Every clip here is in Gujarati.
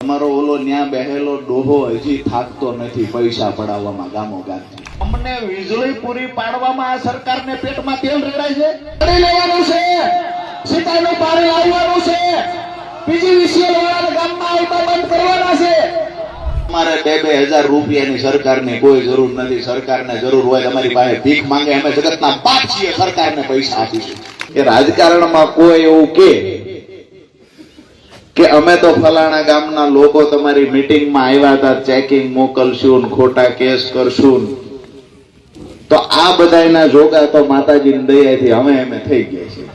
અમારો ઓલો ન્યા બેહેલો ડોહો હજી થાકતો નથી પૈસા પડાવવામાં ગામો ગામ. અમને વીજળી પૂરી પાડવામાં આ સરકારને પેટમાં તેલ રેડાય છે. પાણી લેવાનું છે, સિંચાઈનું પાણી લાવવાનું છે, પીજીવીસીએલ વાળા ગામમાં આવતા બંધ કરવાના છે. અમારે 2,000 રૂપિયાની સરકારની કોઈ જરૂર નથી. સરકારને જરૂર હોય તમારી પાસે ભીખ માંગે, અમે જગતના બાપ છીએ, સરકારને પૈસા આપીશું. કે રાજકારણમાં કોઈ એવું કે અમે તો ફલાણા ગામના લોકો તમારી મીટિંગમાં આવ્યા હતા, ચેકિંગ મોકલશું, ખોટા કેસ કરશું, તો આ બધાના જોગા તો માતાજીની દયાથી અમે થઈ ગયા છીએ.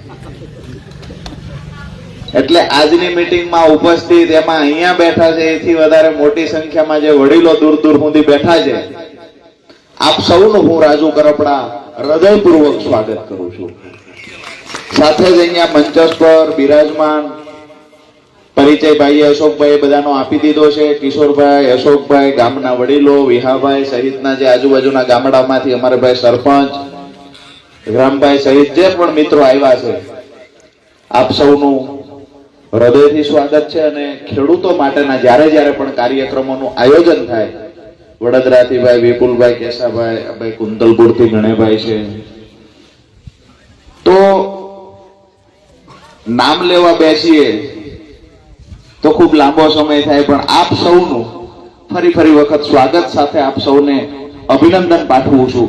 એટલે આજની મીટિંગમાં ઉપસ્થિત એમાં અહીંયા બેઠા છે એથી વધારે મોટી સંખ્યામાં જે વડીલો દૂર દૂર સુધી બેઠા છે, આપ સૌનું હું રાજુ કરપડા હૃદયપૂર્વક સ્વાગત કરું છું. સાથે જ અહીંયા મંચસ પર બિરાજમાન પરિચય ભાઈ અશોકભાઈ બધાનો આપી દીધો છે. કિશોરભાઈ, અશોકભાઈ, ગામના વડીલો, વિહાભાઈ સહિતના જે આજુબાજુના ગામડામાંથી અમારા ભાઈ સરપંચ, ગ્રામભાઈ સહિત જે પણ મિત્રો આવ્યા છે, આપ સૌનું હૃદયથી સ્વાગત છે. અને ખેડૂતો માટેના જ્યારે જ્યારે પણ કાર્યક્રમોનું આયોજન થાય, વડોદરાથી ભાઈ વિપુલભાઈ, કેશાભાઈ, ભાઈ કુંતલપુરથી ગણેભાઈ છે, તો નામ લેવા બેસીએ તો ખૂબ લાંબો સમય થાય, પણ આપ સૌનું ફરી વખત સ્વાગત સાથે આપ સૌને અભિનંદન પાઠવું છું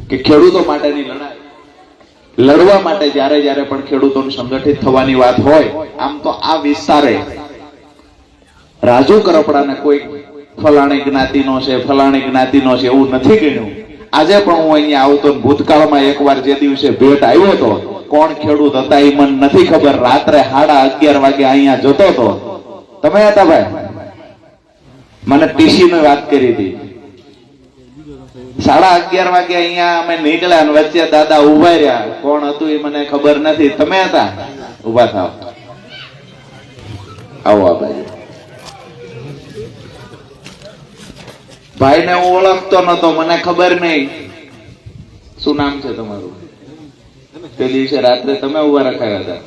કે ખેડૂતો માટેની લડાઈ લડવા માટે જ્યારે પણ ખેડૂતોને સંગઠિત થવાની વાત હોય, આમ તો આ વિસ્તારે રાજુ કરપડાને કોઈ ફલાણી જ્ઞાતિનો છે ફલાણી જ્ઞાતિનો છે એવું નથી ગણ્યું. આજે પણ હું અહીંયા આવતો, ભૂતકાળમાં એકવાર જે દિવસે ભેટ આવ્યો હતો, કોણ ખેડૂત હતા એ મને નથી ખબર, રાત્રે 11:30 વાગે અહીંયા જતો હતો. તમે હતા ભાઈ? મને ટીસી ની વાત કરી હતી. 11:30 વાગે અહીંયા અમે નીકળ્યા અને વચ્ચે દાદા ઉભા રહ્યા. કોણ હતું એ મને ખબર નથી. તમે હતા? ઉભા થાવ, આવો આ બાજુ. ભાઈને હું ઓળખતો નતો, મને ખબર નહીં. શું નામ છે તમારું? તે દિવસે રાત્રે તમે ઉભા રખાયા હતા.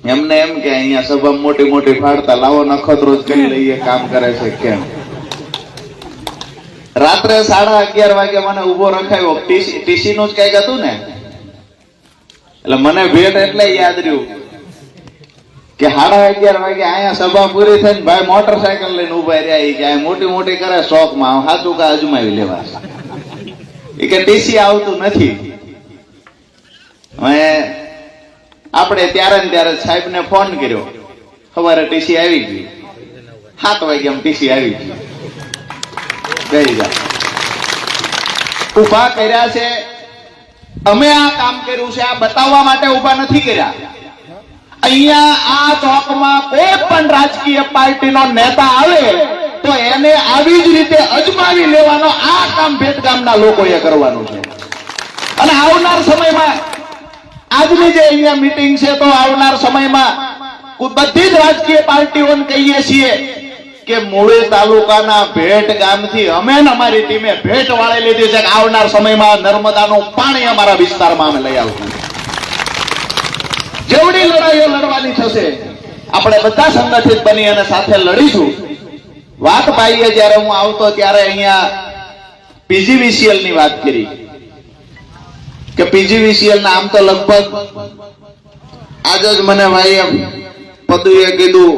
એમને એમ કે અહીંયા સભા મોટી મોટી ફાડતા, લાવો નખત્રો જ કરી લઈએ, કામ કરે છે કેમ. રાત્રે 11:30 વાગે મને ઉભો રખાયો. ટીસી નું જ કઈક હતું ને, એટલે મને ભેટ એટલે યાદ રહ્યું કે 11:30 વાગે અહીંયા સભા પૂરી થઈને ભાઈ મોટરસાયકલ લઈને ઉભા રહ્યા. કે મોટી મોટી કરે શોખમાં, સાચું કા અજમાવી લેવા. એ કે ટીસી આવતું નથી. આપણે ત્યારે ને ત્યારે સાહેબ ને ફોન કર્યો, સવારે ટીસી આવી ગઈ. 7 વાગે ટીસી આવી ગઈ. ગઈ જા ઉભા કર્યા છે. અમે આ કામ કર્યું છે, આ બતાવવા માટે ઉભા નથી કર્યા. અહીંયા આ ચોકમાં કોઈ પણ રાજકીય પાર્ટીનો નેતા આવે તો એને આવી જ રીતે અજમાવી લેવાનો આ કામ ભેટ ગામના લોકોએ કરવાનું છે. અને આવનાર સમયમાં આજની જે અહીંયા મીટિંગ છે, તો આવનાર સમયમાં બધી જ રાજકીય પાર્ટીઓને કહીએ છીએ કે મૂળી તાલુકાના ભેટ ગામથી અમે અમારી ટીમે ભેટ વાળી લીધી છે કે આવનાર સમયમાં નર્મદાનું પાણી અમારા વિસ્તારમાં અમે લઈ આવશું. જેવડી લડાઈઓ લડવાની થશે, આપણે બધા સંગઠિત બની અને સાથે લડીશું. વાત ભાઈએ જયારે હું આવતો ત્યારે અહીંયા પીજીવીસીએલ ની વાત કરી કે પીજીવીસીએલ ના આમ તો લગભગ આજે જ મને ભાઈ પદુએ કીધું,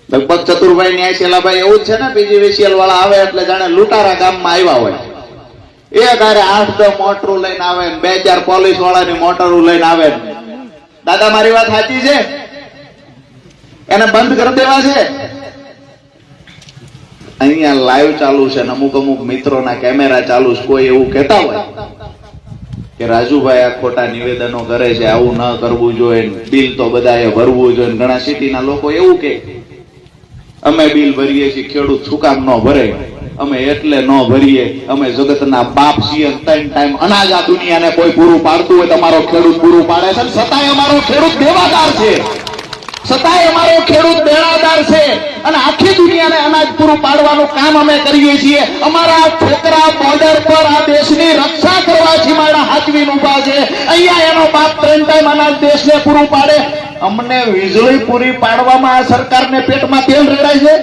લગભગ ચતુરભાઈ ન્યાયશીલાભાઈ એવું જ છે ને, પીજીવીસીએલ વાળા આવે એટલે જાણે લૂંટારા ગામમાં આવ્યા હોય. એક હારે 8-10 મોટરો લઈને આવે, 2-4 પોલીસ વાળાની મોટરો લઈને આવે. દાદા મારી વાત સાચી છે? એને બંધ કરી દેવા છે. અહીંયા લાઈવ ચાલુ છે, અમુક મિત્રોના કેમેરા ચાલુ છે. કોઈ એવું કહેતા હોય કે રાજુભાઈ આ ખોટા નિવેદનો કરે છે, આવું ન કરવું જોઈએ, બિલ તો બધાએ ભરવું જોઈએ. ઘણા સિટીના લોકો એવું કે અમે બિલ ભરીએ છીએ, ખેડૂત શું કામ ન ભરે? અમે એટલે ન ભરીએ, અમે જગતના બાપ છીએ. 3 ટાઈમ અનાજ આ દુનિયાને કોઈ પૂરું પાડતું હોય, તમારો ખેડૂત પૂરું પાડે છે. છતાંય અમારો ખેડૂત દેવાદાર છે, છતાંય અમારો ખેડૂત દેણાદાર છે. અને આખી દુનિયાને અનાજ પૂરું પાડવાનું કામ અમે કરીએ છીએ. અમારા છોકરા બોર્ડર પર આ દેશની રક્ષા કરવા છીમાડા હાચવીને ઉભા છે. અહીંયા એનો બાપ 3 ટાઈમ અનાજ દેશને પૂરું પાડે. અમને વીજળી પૂરી પાડવામાં આ સરકારને પેટમાં તેલ રેડાય છે?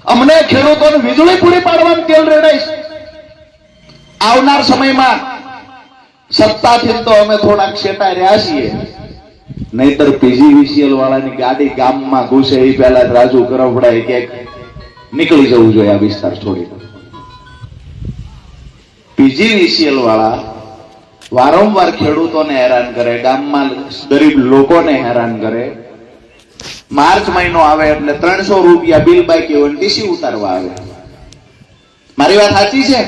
અમને ખેડૂતોને વીજળી પૂરી પાડવામાં તેલ રેડાય છે? આવનાર સમયમાં સત્તાથી તો અમે થોડાક છેટા રહ્યા છીએ, નહીતર પીજીવીસીએલ વાળાની ગાડી ગામમાં ઘૂસે એ પહેલા રાજુ કરવડાએ કે નીકળી જવું જોઈએ આ વિસ્તાર છોડી. પીજીવીસીએલ વાળા વારંવાર ખેડૂતોને હેરાન કરે, ગામમાં ગરીબ લોકોને હેરાન કરે. માર્ચ મહિનો આવે એટલે 300 રૂપિયા બિલ બાકી હોય ટીસી ઉતારવા આવે. મારી વાત સાચી છે?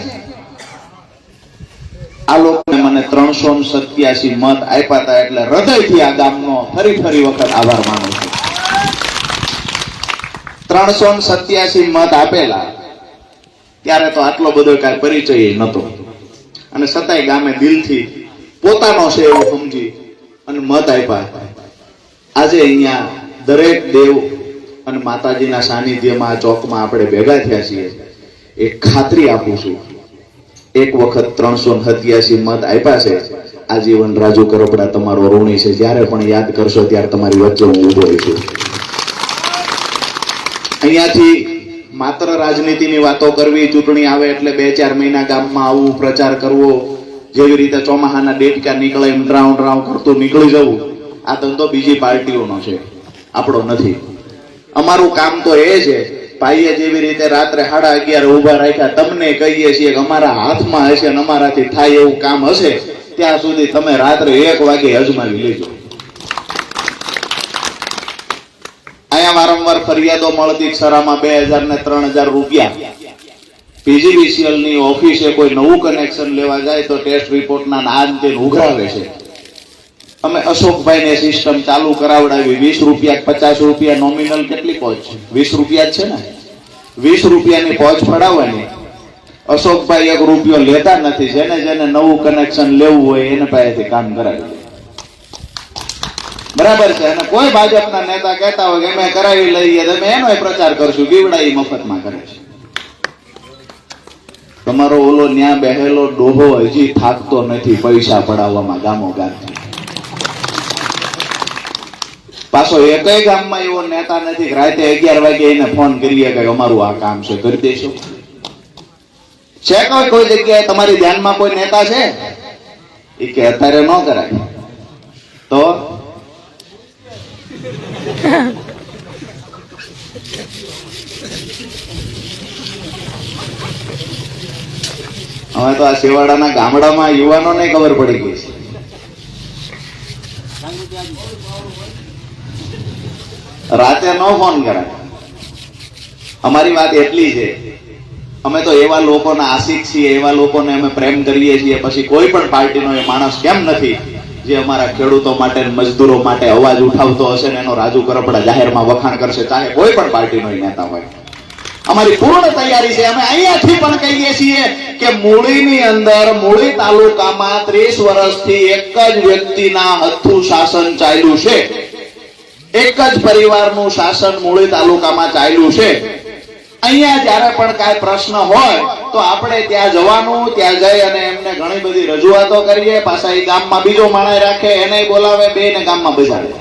આ લોકોને મને 387 મત આપ્યા હતા એટલે હૃદયથી આ ગામનો ફરી વખત આભાર માનું છું. 387 મત આપેલા ત્યારે તો આટલો બધો કઈ પરિચય નતો, અને છતાંય ગામે દિલથી પોતાનો છે એવું સમજી અને મત આપ્યા. આજે અહીંયા દરેક દેવ અને માતાજીના સાનિધ્યમાં આ ચોકમાં આપણે ભેગા થયા છીએ. એક ખાતરી આપું છું, એક વખત 387 મત આપ્યા છે, આજીવન રાજુ કરપડા તમારો ઋણી છે. જ્યારે પણ યાદ કરશો ત્યારે તમારી વચ્ચે હું ઉભો રહીશું. અહીંયાથી માત્ર રાજનીતિની વાતો કરવી, ચૂંટણી આવે એટલે 2-4 મહિના ગામમાં આવવું, પ્રચાર કરવો, જેવી રીતે ચોમાહાના ડેટકા નીકળે એમ ડ્રાઉં કરતું નીકળી જવું, આ ધંધો બીજી પાર્ટીઓનો છે, આપણો નથી. અમારું કામ તો એ છે, ભાઈએ જેવી રીતે રાત્રે 11:30 ઉભા રાખ્યા, તમને કહીએ છીએ કે અમારા હાથમાં હશે અને અમારાથી થાય એવું કામ હશે, ત્યાં સુધી તમે રાત્રે 1 વાગે અજમાવી લેજો. અહીંયા વારંવાર ફરિયાદો મળતી, સરામાં 2000 ને 3000 રૂપિયા. પીજીવીસીએલ ની ઓફિસે કોઈ નવું કનેક્શન લેવા જાય તો ટેસ્ટ રિપોર્ટના નામ તે ઉઘરાવે છે. અમે અશોકભાઈને સિસ્ટમ ચાલુ કરાવડાવી, 20 રૂપિયા 50 રૂપિયા નોમિનલ કેટલી પહોંચ? 20 રૂપિયા જ છે ને. 20 રૂપિયાની પહોંચ પડાવવાની. અશોકભાઈ 1 રૂપિયો લેતા નથી. જેને નવું કનેક્શન લેવું હોય એને પાસેથી કામ કરાવી. બરાબર છે. અને કોઈ ભાજપના નેતા કહેતા હોય કે અમે કરાવી લઈએ, તમે એનો પ્રચાર કરશું, બીવડા મફતમાં કરે છે. તમારો ઓલો ન્યા બેહેલો ડોહો હજી થાકતો નથી પૈસા પડાવવામાં ગામો ગામથી. પાછો એકય ગામમાં એવો નેતા નથી રાતે 11 વાગે એને ફોન કરીએ કે અમારું આ કામ છે, કરી દેશો. છે કોઈ જગ્યાએ તમારી ધ્યાનમાં કોઈ નેતા છે? એ કે અત્યારે ન કરાય તો હવે તો આ શેવાડાના ગામડામાં યુવાનોને ખબર પડી ગઈ છે. રાતે નો ફોન કરાય. અમારી વાત એટલી છે, અમે તો એવા લોકોના આશિક છીએ, એવા લોકોને અમે પ્રેમ કરીએ છીએ. પછી કોઈ પણ પાર્ટીનો એ માણસ કેમ નથી જે અમારા ખેડૂતો માટે, મજદૂરો માટે અવાજ ઉઠાવતો હશે ને એનો રાજુ કરપડા જાહેરમાં વખાણ કરશે, ચાહે કોઈ પણ પાર્ટીનો નેતા હોય. અમારી પૂર્ણ તૈયારી છે. અમે અહીંયાથી પણ કહીએ છીએ કે મૂળીની અંદર, મૂળી તાલુકામાં 30 વર્ષથી એક જ વ્યક્તિના હથ્થું શાસન ચાલ્યું છે. એક જ પરિવારનું શાસન મૂળી તાલુકામાં ચાલ્યું છે. અહીંયા જ્યારે પણ કાંઈ પ્રશ્ન હોય તો આપણે ત્યાં જવાનું, ત્યાં જઈ અને એમને ઘણી બધી રજૂઆતો કરીએ. પાછા એ ગામમાં બીજો માણસ રાખે, એને બોલાવે, બેને ગામમાં બજાડે.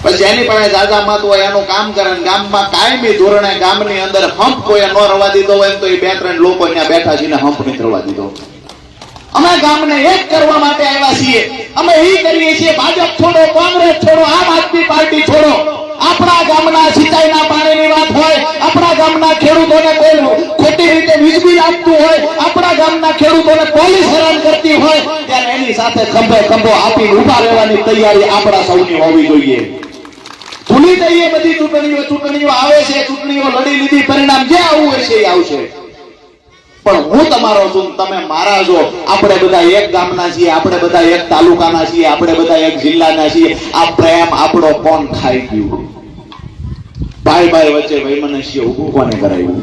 પછી એની પાસે જાજા મત હોય એનું કામ કરે. ગામમાં કાયમી ધોરણે ગામની અંદર હંપ કોઈ ન રવા દીધો હોય તો એ 2-3 લોકો ત્યાં બેઠા છે ને હંપ નહીં રવા દીધો. અમે ગામને એક કરવા માટે આવ્યા છીએ. અમે એ કરીએ છીએ, ભાજપ છોડો, કોંગ્રેસ છોડો, આમ આદમી પાર્ટી છોડો. આપણા ગામના સિંચાઈના પાણીની વાત હોય, આપણા ગામના ખેડૂતોને કોઈ ખોટી રીતે વીજળી આપતું હોય, આપણા ગામના ખેડૂતોને પોલીસ હેરાન કરતી હોય, ત્યારે એની સાથે ખંભો આપીને ઉભા રહેવાની તૈયારી આપણા સૌની હોવી જોઈએ. ભૂલી જઈએ બધી ચૂંટણીઓ આવે છે, ચૂંટણીઓ લડી લીધી, પરિણામ જે આવવું હોય છે એ આવશે. પણ હું તમારો છું, તમે મારા છો. આપણે બધા એક ગામના છીએ, આપણે બધા એક તાલુકાના છીએ, આપણે બધા એક જિલ્લાના છીએ. આ પ્રેમ આપણો કોણ ખાઈ ગયું? ભાઈ વચ્ચે વૈમનસ્ય ઉભું કોને કરાયું?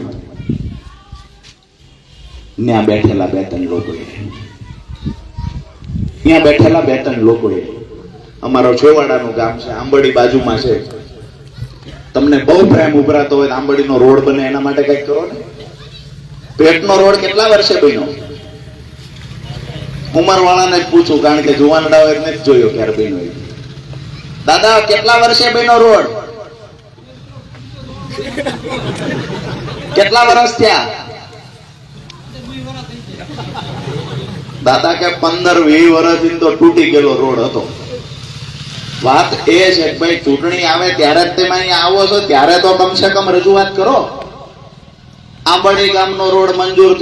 ત્યાં બેઠેલા 2-3 લોકોએ, ત્યાં બેઠેલા 2-3 લોકોએ. અમારો છેવાડાનું ગામ છે, આંબડી બાજુમાં છે. તમને બહુ પ્રેમ ઉભરાતો હોય આંબડીનો રોડ બને એના માટે કઈક કરો ને. પેટનો રોડ કેટલા વર્ષે બન્યો? ઉંમરવાળાને જ પૂછું, કારણ કે જુવાનડા હોય નથી જોયો ક્યારે બન્યો. દાદા કેટલા વર્ષે બન્યો રોડ? કેટલા વર્ષ થયા? દાદા કે 15-20 વર્ષથી તો તૂટી ગયેલો રોડ હતો. વાત એ છે કે ભાઈ ચૂંટણી આવે ત્યારે જ તમે અહીંયા આવો છો, ત્યારે તો કમસે કમ રજૂઆત કરો. આંબડી ગામનો રોડ મંજૂર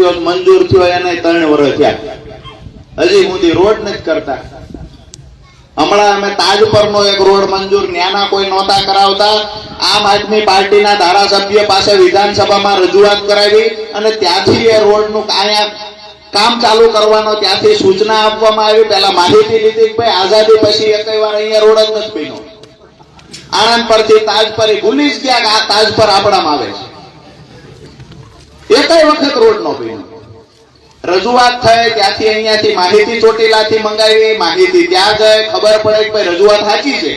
થયો એને 3 વર્ષ થયા, હજી સુધી રોડ નથી કરતા. હમણાં અમે તાજ પરનો એક રોડ મંજૂર ન્યાના કોઈ નહોતા કરાવતા, આમ આદમી પાર્ટીના ધારાસભ્ય પાસે વિધાનસભામાં રજૂઆત કરાવી અને ત્યાંથી એ રોડનું કામ ચાલુ કરવાનો ત્યાંથી સૂચના આપવામાં આવી. પહેલા માહિતી લીધી કે ભાઈ આઝાદી પછી એકઈ વાર અહીંયા રોડ જ નથી બન્યો. આણંદ પરથી તાજ પર ભૂલી જ ગયા કે આ તાજ પર આપણામાં આવે છે. એકઈ વખત રોડ નો બન્યો. રજૂઆત થઈ ત્યાંથી અહીંયાથી માહિતી ચોટીલાથી મંગાવી, માહિતી ત્યાં ગઈ, ખબર પડે કે ભાઈ રજૂઆત સાચી છે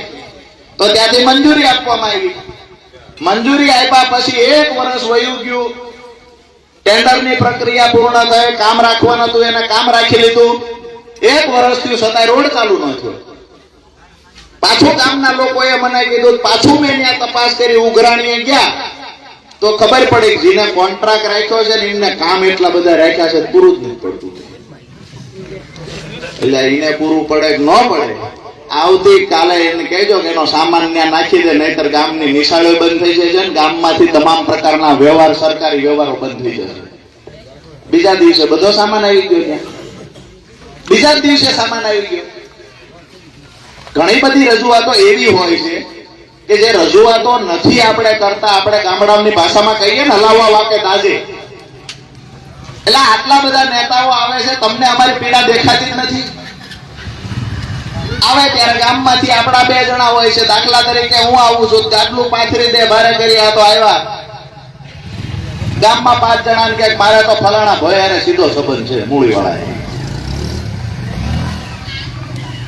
તો ત્યાંથી મંજૂરી આપવામાં આવી. મંજૂરી આપ્યા પછી 1 વર્ષ વયું ગયું, ટેન્ડરની પ્રક્રિયા પૂર્ણ થઈ, કામ રાખવાનું હતું એને કામ રાખી લીધું. 1 વર્ષ થયું છતાંય રોડ ચાલુ ન થયો. પાછું ગામના લોકોએ મને કીધું, પાછું મેં ત્યાં તપાસ કરી, ઉઘરાણીએ ગયા તો ખબર પડી કે જેને કોન્ટ્રાક્ટ રાખ્યો છે ને એમને કામ એટલા બધા રાખ્યા છે પૂરું જ નથી પડતું. એટલે એને પૂરું પડે કે ન પડે, આવતીકાલે એને કહેજો કે એનો સામાન ત્યાં નાખી દે, નહીતર ગામની નિશાળો બંધ થઈ જાય છે ને ગામમાંથી તમામ પ્રકારના વ્યવહાર, સરકારી વ્યવહારો બંધ થઈ જશે. બીજા દિવસે બધો સામાન આવી ગયો ત્યાં, બીજા દિવસે સામાન આવી ગયો. ઘણી બધી રજૂઆતો એવી હોય છે કે જે રજૂઆતો નથી આપણે કરતા, આપણે ગામડાની ભાષામાં કહીએ ને હલાવવા વાકે દાજે. એટલે આટલા બધા નેતાઓ આવે છે, તમને અમારી પીડા દેખાતી જ નથી. આવે ત્યારે ગામમાંથી આપણા 2 જણા હોય છે, દાખલા તરીકે હું આવું છું, આટલું પાથરી દે ભારે કરી, આ તો આવ્યા. ગામમાં 5 જણા કે મારે તો ફલાણા ભાઈ અને સીધો સંબંધ છે મૂળી વાળા,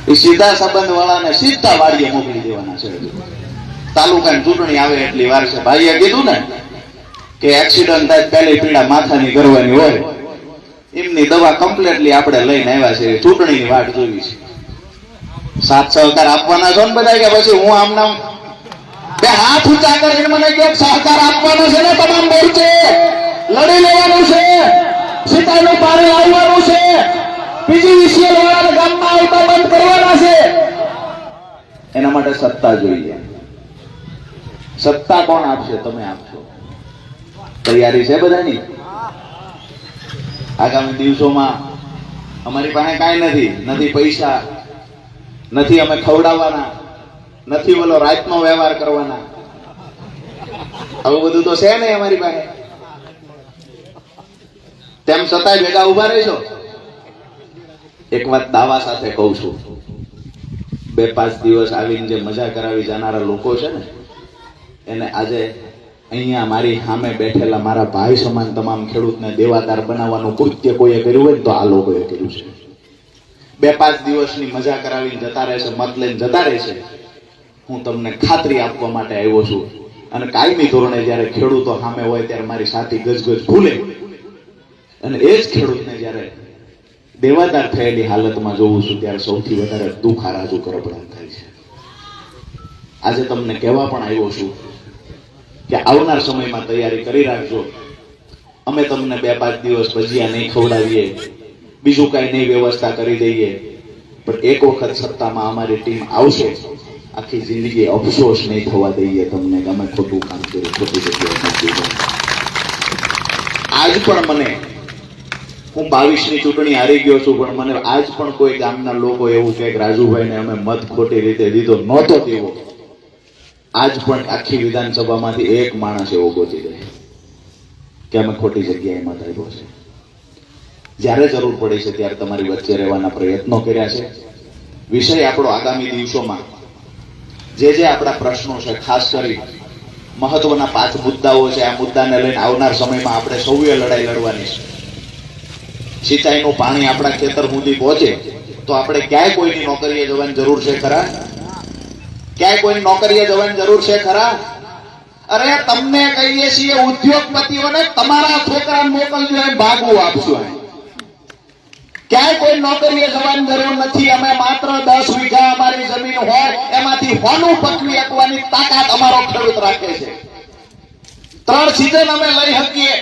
એ સીધા સંબંધ વાળાને સીધા વાડીએ મોકલી દેવાના છે. તાલુકાની ચૂંટણી આવે એટલી વાર છે. ભાઈએ કીધું ને કે એક્સિડન્ટ થાય પહેલી પીડા માથાની કરવાની હોય, એમની દવા કમ્પ્લીટલી આપણે લઈને આવ્યા છે, ચૂંટણીની વાટ જોવી છે. સાથ સહકાર આપવાના છો ને બધા, કે પછી હું આમના બે હાથ ઊંચા કરીને મને કે સહકાર આપવાનો છે ને, તમામ મોરચે લડી લેવાનું છે, સીતાનું પાણી લાવવાનું છે, PGVCL વાળાને ગામમાં આવતા બંધ કરવાના છે. એના માટે સત્તા જોઈએ. સત્તા કોણ આપશે? તમે આપશો. તૈયારી છે બધાની? આગામી દિવસોમાં અમારી પાસે કાંઈ નથી પૈસા, નથી અમે ખવડાવવાના, નથી બોલો રાતનો વ્યવહાર કરવાના, આવું બધું તો છે નહીં અમારી પાસે. તેમ છતાંય ભેગા ઉભા રહીશો. એક વાત દાવા સાથે કહું છું, 2-5 દિવસ આવીને જે મજા કરાવી જનારા લોકો છે ને, એને આજે અહીંયા મારી સામે બેઠેલા મારા ભાઈ સમાન તમામ ખેડૂતને દેવાદાર બનાવવાનું કૃત્ય કોઈએ કર્યું હોય ને તો આ લોકોએ કર્યું છે. 2-5 દિવસની મજા કરાવીને જતા રહેશે, મત લઈને જતા રહેશે. હું તમને ખાતરી આપવા માટે આવ્યો છું. અને કાયમી ધોરણે જયારે ખેડૂતો સામે હોય ત્યારે મારી સાથી ગજગજ ભૂલે, અને એ જ ખેડૂતને જયારે દેવાદાર થયેલી હાલતમાં જોઉં છું ત્યારે સૌથી વધારે દુઃખ આ રાજુ કરપડા થાય છે. આજે તમને કહેવા પણ આવ્યો છું કે આવનાર સમયમાં તૈયારી કરી રાખજો. અમે તમને 2-5 દિવસ ભજીયા નહીં ખવડાવીએ, બીજું કઈ નહીં વ્યવસ્થા કરી દઈએ, પણ એક વખત સત્તામાં અમારી ટીમ આવશે, આખી જિંદગી અફસોસ નહીં થવા દઈએ તમને કે અમે ખોટું કામ કર્યું, ખોટી જગ્યાએ. આજ પણ મને, હું 22ની ચૂંટણી હારી ગયો છું, પણ મને આજ પણ કોઈ ગામના લોકો એવું કહે કે રાજુભાઈને અમે મત ખોટી રીતે દીધો નહોતો દેવો. આજ પણ આખી વિધાનસભામાંથી એક માણસ એવો ગોતી રહે કે અમે ખોટી જગ્યાએ મત આપ્યો છે. જ્યારે જરૂર પડે છે ત્યારે તમારી વચ્ચે રહેવાના પ્રયત્નો કર્યા છે. વિષય આપણો આગામી દિવસોમાં જે આપણા પ્રશ્નો છે, ખાસ કરી મહત્વના 5 મુદ્દાઓ છે, આ મુદ્દાને લઈને આવનાર સમયમાં આપણે સૌએ લડાઈ લડવાની છે. સિંચાઈનું પાણી આપણા ખેતર સુધી પહોંચે તો આપણે ક્યાંય કોઈની નોકરીએ જવાની જરૂર છે ખરા? ક્યાંય કોઈની નોકરીએ જવાની જરૂર છે ખરા? અરે તમને કહીએ છીએ ઉદ્યોગપતિઓને તમારા છોકરાને મોકલજો, એમ ભાગવું આપશો. ક્યાંય કોઈ નોકરીએ જવાની જરૂર નથી. અમે માત્ર 10 વીઘા અમારી જમીન હોય એમાંથી હોનું પકવી શકવાની તાકાત અમારો ખેડૂત રાખે છે. 3 સિઝન અમે લઈ શકીએ.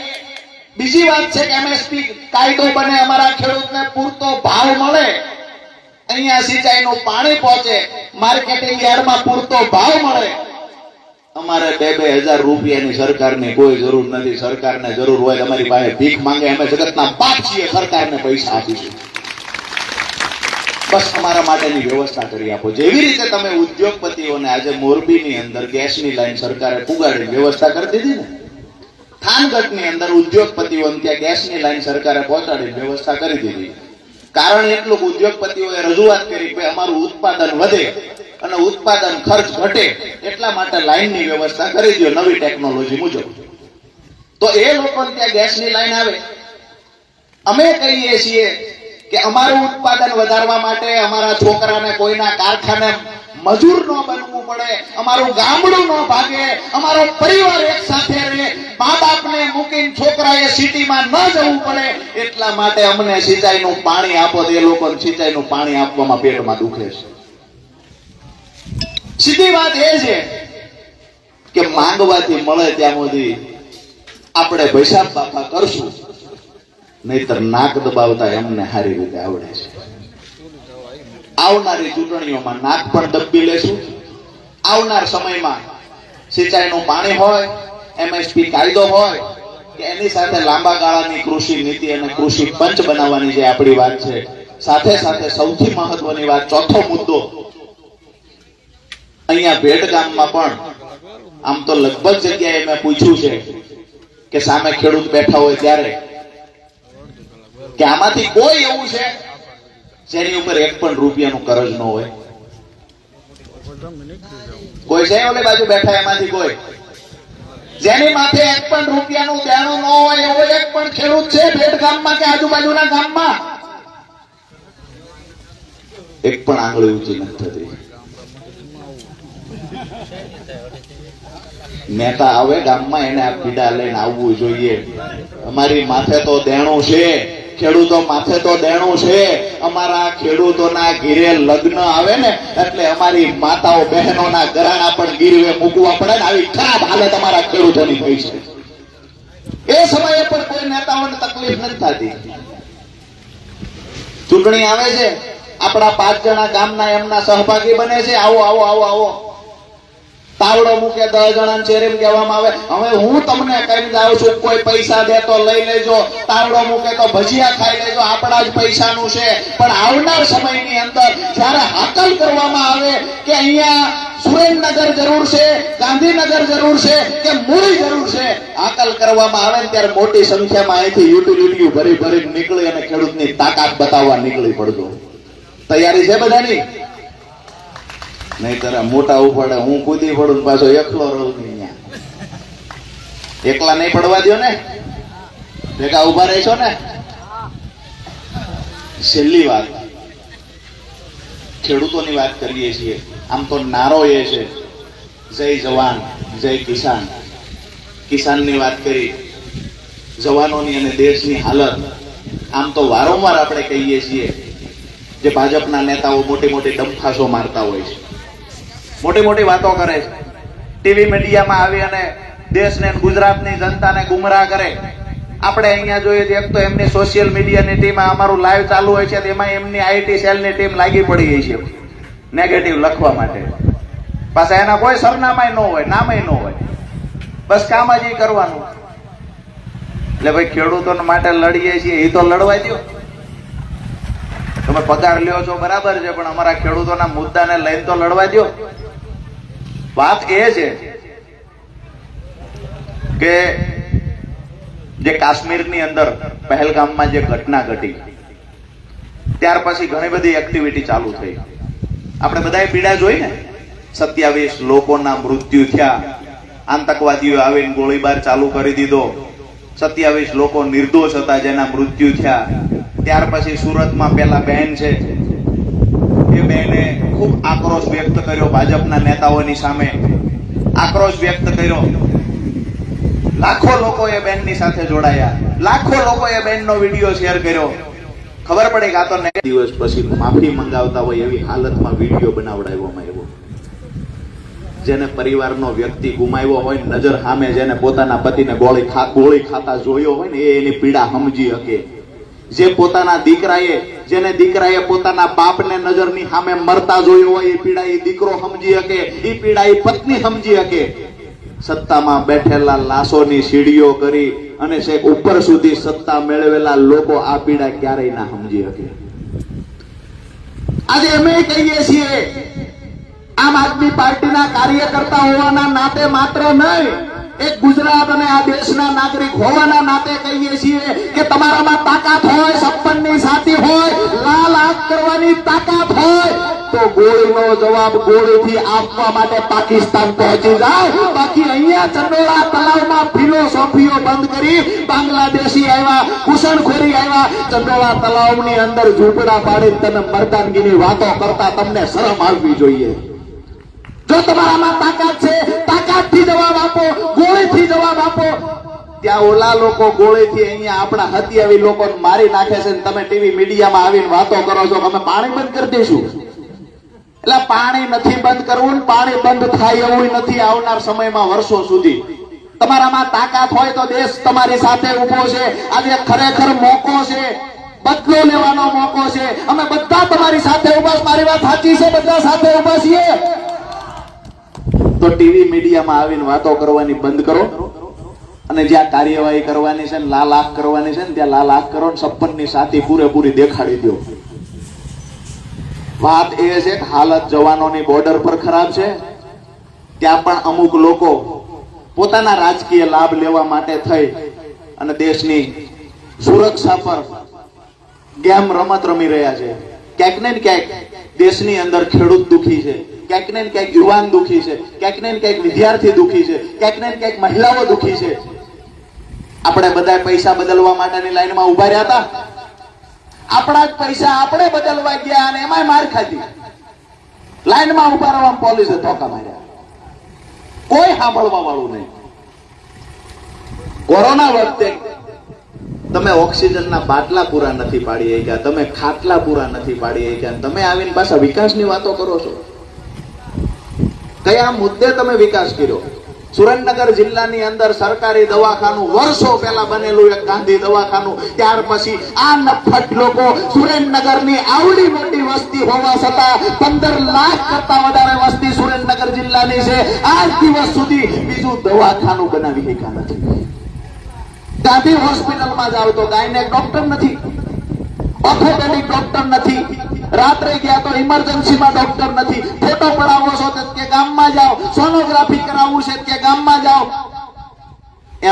બીજી વાત છે કે એમએસપી કાયદો બને, અમારા ખેડૂતને પૂરતો ભાવ મળે, અહીંયા સિંચાઈનું પાણી પહોંચે, માર્કેટિંગ યાર્ડમાં પૂરતો ભાવ મળે. અમારે 2,000 રૂપિયાની સરકારની કોઈ જરૂર નથી. સરકારને જરૂર હોય અમારી પાસે ભીખ માંગે, અમે જગતના બાપ છીએ, સરકારને પૈસા આપીશું. બસ અમારા માટેની વ્યવસ્થા કરી આપો. જેવી રીતે તમે ઉદ્યોગપતિઓને આજે મોરબીની અંદર ગેસની લાઈન સરકારે પુગાડીને વ્યવસ્થા કરી દીધી ને, થાનગઢની અંદર ઉદ્યોગપતિઓને ત્યાં ગેસની લાઈન સરકારે પહોંચાડીને વ્યવસ્થા કરી દીધી. કારણ એટલું ઉદ્યોગપતિઓએ રજૂઆત કરી કે અમારું ઉત્પાદન વધે અને ઉત્પાદન ખર્ચ ઘટે, એટલા માટે લાઈનની વ્યવસ્થા કરી દો નવી ટેકનોલોજી મુજબ. તો એ લોકોને ત્યાં ગેસની લાઈન આવે. અમે કહીએ છીએ કે અમારું ઉત્પાદન વધારવા માટે અમારા છોકરાને કોઈના કારખાને મજૂર ન બનવું પડે, અમારું ગામડું ન ભાગે, અમારો પરિવાર એક સાથે રહે, મા બાપને મૂકીને છોકરાએ સિટીમાં ન જવું પડે, એટલા માટે અમને સિંચાઈનું પાણી આપો. એ લોકોને સિંચાઈનું પાણી આપવામાં પેટમાં દુખે છે. સીધી વાત એ છે કે માંગવાથી મળે ત્યાં સુધી આપણે ભૈસાબ બાપા કરશું, નહીતર નાક દબાવતા એમને સારી રીતે આવડે છે. આવનારી ચૂંટણીઓમાં નાક પણ દબી લેશું. આવનાર સમયમાં સિંચાઈનું પાણી હોય, એમએસપી કાયદો હોય કે એની સાથે લાંબા ગાળાની કૃષિ નીતિ અને કૃષિ પંચ બનાવવાની જે આપણી વાત છે, સાથે સાથે સૌથી મહત્વની વાત, ચોથો મુદ્દો, અહીંયા ભેટ ગામમાં પણ આમ તો લગભગ જગ્યાએ મેં પૂછ્યું છે કે સામે ખેડૂત બેઠા હોય ત્યારે કે આમાંથી કોઈ એવું છે જેની ઉપર 1 પણ રૂપિયાનું કરજ ન હોય? કોઈ છે ઓલે બાજુ બેઠા એમાંથી કોઈ જેની માથે 1 પણ રૂપિયાનું દેણું ન હોય એવો 1 પણ ખેડૂત છે ભેટ ગામમાં કે આજુબાજુના ગામમાં? 1 પણ આંગળી ઊંચી નથી થતી. નેતા આવે ગામમાં એને આ પીડા લઈને આવવું જોઈએ. અમારી માથે તો દેણું છે, ખેડૂતો માથે તો દેણું છે. અમારા ખેડૂતોના ઘીરે લગ્ન આવે ને એટલે અમારી માતાઓ બહેનોના ઘરાણા પણ ગીરવે મૂકવા પડે ને, આવી ખરાબ હાલત અમારા ખેડૂતોની થઈ છે. એ સમયે પણ કોઈ નેતાઓને તકલીફ નથી થતી. ચૂંટણી આવે છે, આપણા 5 જણા ગામના એમના સહભાગી બને છે, આવો આવો આવો આવો, તાવડો મૂકે 10 જણાને ચેરીમ કહેવામાં આવે, હવે હું તમને કહી જાઉં છું, કોઈ પૈસા દે તો લઈ લેજો, તાવડો મૂકે તો ભજીયા ખાઈ લેજો, આપણા જ પૈસાનું છે. પણ આવનાર સમયની અંદર જ્યારે હાકલ કરવામાં આવે કે અહીંયા સુરેન્દ્રનગર જરૂર છે, ગાંધીનગર જરૂર છે કે મૂળી જરૂર છે, હાકલ કરવામાં આવે ત્યારે મોટી સંખ્યામાં અહીંથી યુટિલિટીઓ ભરી ભરી નીકળી અને ખેડૂતની તાકાત બતાવવા નીકળી પડજો. તૈયારી છે બધાની? નહીતર મોટા ઉપડે હું કૂદી પડું પાછો એકલો રહું નહીં. એકલા નહીં પડવા દો ને, ભેગા ઉભા રહેશો ને. છેલ્લી વાત, ખેડૂતોની વાત કરીએ છીએ, આમ તો નારો એ છે જય જવાન જય કિસાન. કિસાનની વાત કરી, જવાનોની અને દેશની હાલત આમ તો વારંવાર આપણે કહીએ છીએ. જે ભાજપના નેતાઓ મોટી મોટી ડંફાસો મારતા હોય છે, મોટી મોટી વાતો કરે છે, ટીવી મીડિયામાં આવી અને દેશને ગુજરાતની જનતાને ગુમરાહ કરે. આપણે અહીંયા જોઈએ તો એક તો એમની સોશિયલ મીડિયાની ટીમ, અમારું લાઈવ ચાલુ હોય છે તેમાં એમની આઈટી સેલની ટીમ લાગી પડી ગઈ છે નેગેટિવ લખવા માટે. પાછા એના કોઈ સરનામાય ન હોય, નામય ન હોય, બસ કામ જ કરવાનું. એટલે ભાઈ ખેડૂતો માટે લડીએ છીએ એ તો લડવા દો. તમે પગાર લ્યો છો બરાબર છે, પણ અમારા ખેડૂતોના મુદ્દાને લઈને તો લડવા દો. વાત એ છે કે જે કાશ્મીરની અંદર પહેલગામમાં જે ઘટના ઘટી ત્યાર પછી ઘણી બધી એક્ટિવિટી ચાલુ થઈ. આપણે બધાએ પીડા જોઈ ને, 27 લોકોના મૃત્યુ થયા, આતંકવાદીઓ આવીને ગોળીબાર ચાલુ કરી દીધો, 27 લોકો નિર્દોષ હતા જેના મૃત્યુ થયા. ત્યાર પછી સુરતમાં પેલા બહેન છે, એ બહેને ખૂબ આક્રોશ વ્યક્ત કર્યો ભાજપના નેતાઓની સામે, આક્રોશ વ્યક્ત કર્યો. લાખો લોકો એ બહેનની સાથે જોડાયા, લાખો લોકો એ બહેનનો વિડીયો શેર કર્યો. ખબર પડે કે આ તો દિવસ પછી માફી મંગાવતા હોય એવી હાલતમાં વિડીયો બનાવડાવવામાં આવ્યો. જેને પરિવારનો વ્યક્તિ ગુમાવ્યો હોય, નજર સામે જેને પોતાના પતિને ગોળી ખાતા જોયો હોય ને એ એની પીડા સમજી શકે. જે પોતાના જેને દીકરાએ પોતાના બાપને નજરની સામે મરતા જોયો હોય એ પીડા એ દીકરો સમજી શકે, એ પીડા એ પત્ની સમજી શકે. સત્તામાં બેઠેલા લાશોની સીડીઓ કરી અને છેક ઉપર સુધી સત્તા મેળવેલા લોકો આ પીડા ક્યારેય ના સમજી શકે. આજે અમે કહીએ છીએ, આમ આદમી પાર્ટીના કાર્યકર્તા હોવાના નાતે માત્ર નહીં, એક ગુજરાત અને આ દેશના નાગરિક હોવાના નાતે કહીએ છીએ કે તમારામાં તાકાત હોય, 56 ની સાથી હોય, લાલ આંખ કરવાની તાકાત હોય તો ગોળીનો જવાબ ગોળીથી આપવા માટે પાકિસ્તાન પહોંચી જાય. બાકી અહીંયા ચંડોળા તલાવમાં ફિલોસોફીઓ બંધ કરી બાંગ્લાદેશી આવ્યા, ઘૂસણખોરી આવ્યા, ચંડોળા તલાવની અંદર ઝૂંપડા પાડી તમે મર્દાનગીની વાતો કરતા તમને શરમ આવવી જોઈએ. જો તમારામાં તાકાત છે, તાકાતથી જવાબ આપો, ગોળીથી જવાબ આપો. ત્યાં ઓલા લોકો ગોળીથી અહીંયા આપણા હત્યાવી લોકોને મારી નાખે છે ને તમે ટીવી મીડિયામાં આવીને વાતો કરો છો કે અમે પાણી બંધ કરી દઈશું. એટલે પાણી નથી બંધ કરવું, પાણી બંધ થાય એવું નથી આવનાર સમયમાં, વર્ષો સુધી. તમારામાં તાકાત હોય તો દેશ તમારી સાથે ઉભો છે. આજે ખરેખર મોકો છે, બદલો લેવાનો મોકો છે. અમે બધા તમારી સાથે ઉભા. મારી વાત સાચી છે? બધા સાથે ઉભા છીએ. તો ટીવી મીડિયામાં આવીને વાતો કરવાની બંધ કરો અને જ્યાં કાર્યવાહી કરવાની છે ને લાલ આંખ કરવાની છે ને ત્યાં લાલ આંખ કરો ને 56 ની સાથી પૂરેપૂરી દેખાડી દો. વાત એ છે કે હાલત જવાનોની બોર્ડર પર ખરાબ છે. ત્યાં પણ અમુક લોકો પોતાના રાજકીય લાભ લેવા માટે થઈ અને દેશની સુરક્ષા પર ગેમ રમત રમી રહ્યા છે. ક્યાંક ને ક્યાંક દેશની અંદર ખેડૂત દુખી છે, ક્યાંક ને ક્યાંક યુવાન દુખી છે, ક્યાંક ને ક્યાંક વિદ્યાર્થી દુખી છે, ક્યાંક ને ક્યાંક મહિલાઓ દુખી છે. આપણે બધા પૈસા બદલવા માટેની લાઈનમાં ઉભા રહ્યા હતા. આપણા જ પૈસા આપણે બદલવા ગયા અને એમાંય માર ખાધી. લાઈનમાં ઉભા રહેવામાં પોલીસે ધોકા માર્યા. કોઈ સાંભળવા વાળું નહીં. કોરોના વખતે તમે ઓક્સિજનના બાટલા પૂરા નથી પાડી શક્યા, તમે ખાટલા પૂરા નથી પાડી શક્યા, તમે આવીને પાછા વિકાસની વાતો કરો છો. કયા મુદ્દે તમે વિકાસ કર્યો? સુરેન્દ્રનગર જિલ્લાની અંદર સરકારી દવાખાનું વર્ષો પહેલા બનેલું એક ગાંધી દવાખાનું, ત્યાર પછી આ નફટ લોકો સુરેન્દ્રનગરની આવડી મોટી વસ્તી હોવા છતાં 15 લાખ કરતા વધારે વસ્તી સુરેન્દ્રનગર જિલ્લાની છે, આજ દિવસ સુધી બીજું દવાખાનું બનાવી શક્યા નથી. ગાંધી હોસ્પિટલમાં જાવ તો ગાયનેક ડોક્ટર નથી, ઓર્થોપેડિક ડોક્ટર નથી, રાત્રે ગયા તો ઇમરજન્સીમાં ડોક્ટર નથી. ફોટો પડાવો છો કે ગામમાં જાઓ, સોનોગ્રાફી કરાવવું છે કે ગામમાં જાઓ,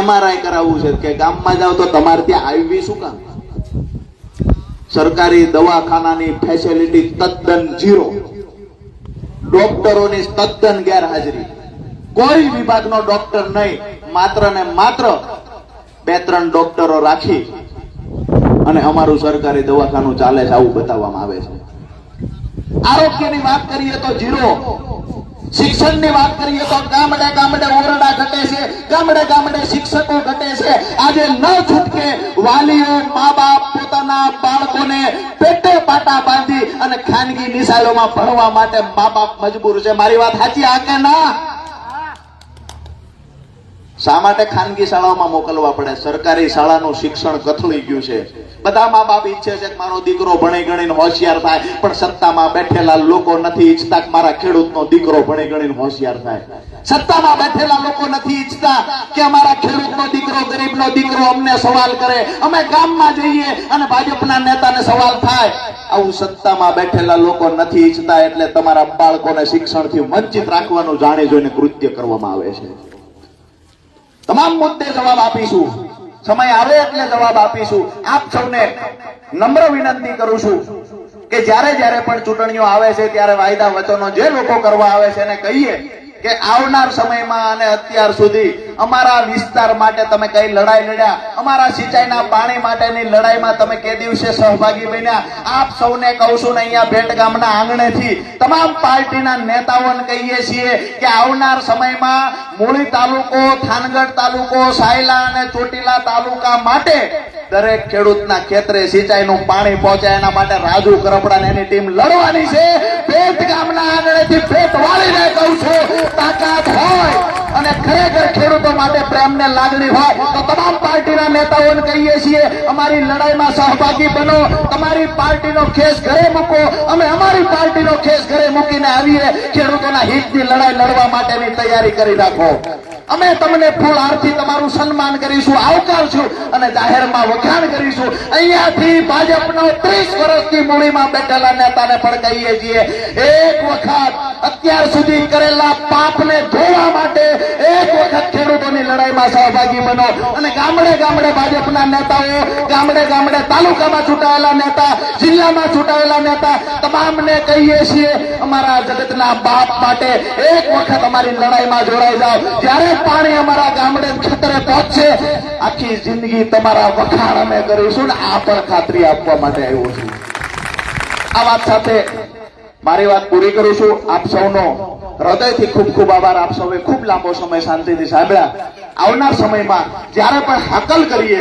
MRI કરાવવું છે કે ગામમાં જાઓ. તો તમારે ત્યાં આવી શું કામ? સરકારી દવાખાનાની ફેસિલિટી તદ્દન ઝીરો, ડોક્ટરોની તદ્દન ગેરહાજરી, કોઈ વિભાગનો ડોક્ટર નહીં, માત્ર ને માત્ર 2-3 ડોક્ટરો રાખી અને અમારું સરકારી દવાખાનું ચાલે છે આવું બતાવવામાં આવે છે. આરોગ્યની વાત કરીએ તો ઝીરો, શિક્ષણની વાત કરીએ તો ગામડે ગામડે ઓરડા ઘટે છે, ગામડે ગામડે શિક્ષકો ઘટે છે. આજે ન છૂટકે વાલીઓ, મા બાપ પોતાના બાળકોને પેટે પાટા બાંધી અને ખાનગી નિશાળોમાં ભણવા માટે મા બાપ મજબૂર છે. મારી વાત સાચી આ કે ના? શા માટે ખાનગી શાળાઓમાં મોકલવા પડે? સરકારી શાળાનું શિક્ષણ કથળી ગયું છે. બધા મા બાપ ઈચ્છે છે કે મારો દીકરો ભણી ગણીને હોશિયાર થાય, પણ સત્તામાં બેઠેલા લોકો નથી ઈચ્છતા કે મારા ખેડૂતનો દીકરો ભણી ગણીને હોશિયાર થાય. સત્તામાં બેઠેલા લોકો નથી ઈચ્છતા કે અમારા ખેડૂતનો દીકરો, ગરીબનો દીકરો અમને સવાલ કરે, અમે ગામમાં જઈએ અને ભાજપના નેતાને સવાલ થાય. આવું સત્તામાં બેઠેલા લોકો નથી ઈચ્છતા, એટલે તમારા બાળકોને શિક્ષણથી વંચિત રાખવાનું જાણી જોઈને કૃત્ય કરવામાં આવે છે. તમામ મુદ્દે જવાબ આપીશું, સમય આવે એટલે જવાબ આપીશું. આપ સૌને નમ્ર વિનંતી કરું છું કે જ્યારે જ્યારે પણ ચૂંટણીઓ આવે છે ત્યારે વાયદા વચનો જે લોકો કરવા આવે છે એને કહીએ કે આવનાર સમયમાં અને અત્યાર સુધી અમારા વિસ્તાર માટે તમે કઈ લડાઈ લડ્યા, અમારા સિંચાઈના પાણી માટેની લડાઈમાં તમે કે દિવસે સહભાગી બન્યા. આપ સૌને કહું છું ને અહીંયા ભેટ ગામના આંગણેથી તમામ પાર્ટીના નેતાઓને કહીએ છીએ કે આવનાર સમયમાં મૂળી તાલુકો, થાનગઢ તાલુકો, સાયલા અને ચોટીલા તાલુકા માટે દરેક ખેડૂતના ખેતરે સિંચાઈનું પાણી પહોંચે એના માટે રાજુ કરપડા એની ટીમ લડવાની છે. પેટ ગામના આંગણેથી પેટ વાળીને કહું છું, તાકાત હોય અને ખરેખર ખેડૂતો માટે પ્રેમ ને લાગણી હોય તો તમામ પાર્ટીના નેતાઓને કહીએ છીએ, અમારી લડાઈમાં સહભાગી બનો. તમારી પાર્ટીનો ખેસ ઘરે મૂકો, અમે અમારી પાર્ટીનો ખેસ ઘરે મૂકીને આવીએ. ખેડૂતોના હિતની લડાઈ લડવા માટેની તૈયારી કરી રાખો. અમે તમને ફૂલ હારથી તમારું સન્માન કરીશું, આવકારશું અને જાહેરમાં વખાણ કરીશું. અહીંયાથી ભાજપનો 30 વર્ષથી મૂડીમાં બેઠેલા નેતાને પણ કહીએ છીએ, એક વખત અત્યાર સુધી કરેલા પાપને ધોવા માટે એક વખત ખેડૂતોની લડાઈમાં સહભાગી બનો. અને ગામડે ગામડે ભાજપના નેતાઓ, ગામડે ગામડે તાલુકામાં ચૂંટાયેલા નેતા, જિલ્લામાં ચૂંટાયેલા નેતા તમામને કહીએ છીએ, અમારા જગતના બાપ માટે એક વખત અમારી લડાઈમાં જોડાઈ જાઓ. જ્યારે પાણી અમારા ગામડે ખેતરે પહોંચશે, આખી જિંદગી તમારા વખાણ અમે કરીશું ને આ પણ ખાતરી આપવા માટે આવ્યો છું. આ વાત સાથે મારી વાત પૂરી કરું છું. આપ સૌનો હૃદયથી ખૂબ ખૂબ આભાર. આપ સૌએ ખૂબ લાંબો સમય શાંતિથી સાંભળ્યા. આવનાર સમયમાં જ્યારે પણ હાકલ કરીએ